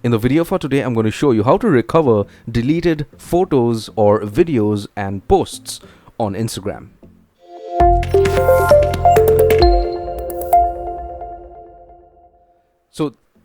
In the video for today, I'm going to show you how to recover deleted photos or videos and posts on Instagram.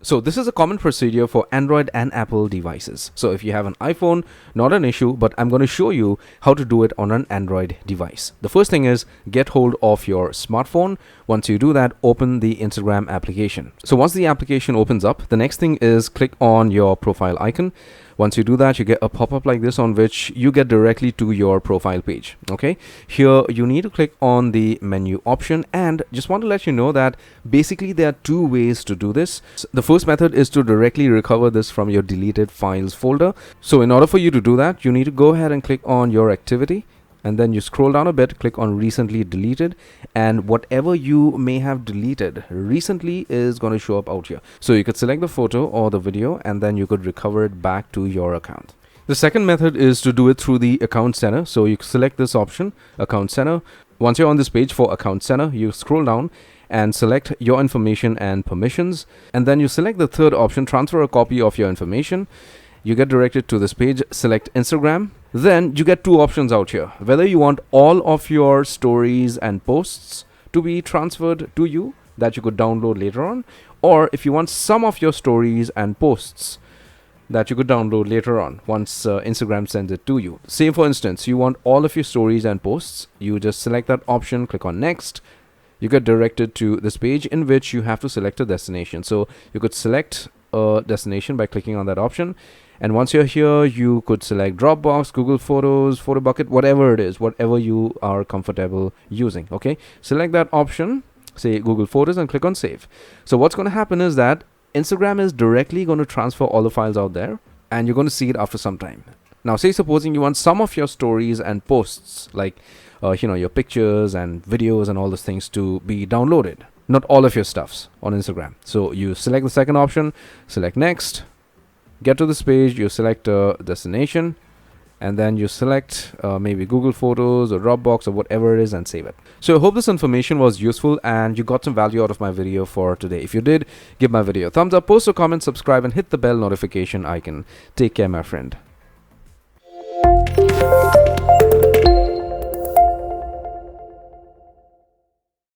So this is a common procedure for Android and Apple devices. So if you have an iPhone, not an issue, but I'm going to show you how to do it on an Android device. The first thing is get hold of your smartphone. Once you do that, open the Instagram application. So once the application opens up, the next thing is click on your profile icon. Once you do that, you get a pop-up like this on which you get directly to your profile page. Okay, here you need to click on the menu option, and just want to let you know that basically there are two ways to do this. The first method is to directly recover this from your deleted files folder. So in order for you to do that, you need to go ahead and click on your activity, and then you scroll down a bit, click on recently deleted, and whatever you may have deleted recently is going to show up out here. So you could select the photo or the video, and then you could recover it back to your account. The second method is to do it through the account center. So you select this option, account center. Once you're on this page for account center, you scroll down and select your information and permissions, and then you select the third option, transfer a copy of your information. You get directed to this page, select Instagram. Then you get two options out here, whether you want all of your stories and posts to be transferred to you that you could download later on, or if you want some of your stories and posts that you could download later on once Instagram sends it to you. Say for instance, you want all of your stories and posts, you just select that option, click on next. You get directed to this page in which you have to select a destination. So you could select a destination by clicking on that option. And once you're here, you could select Dropbox, Google Photos, Photo Bucket, whatever it is, whatever you are comfortable using. Okay, select that option, say Google Photos, and click on save. So what's going to happen is that Instagram is directly going to transfer all the files out there, and you're going to see it after some time. Now, say supposing you want some of your stories and posts, like your pictures and videos and all those things to be downloaded, not all of your stuffs on Instagram. So you select the second option, select next. Get to this page, you select a destination, and then you select maybe Google Photos or Dropbox or whatever it is, and save it. So I hope this information was useful and you got some value out of my video for today. If you did, give my video a thumbs up, post a comment, subscribe, and hit the bell notification icon. Take care, my friend.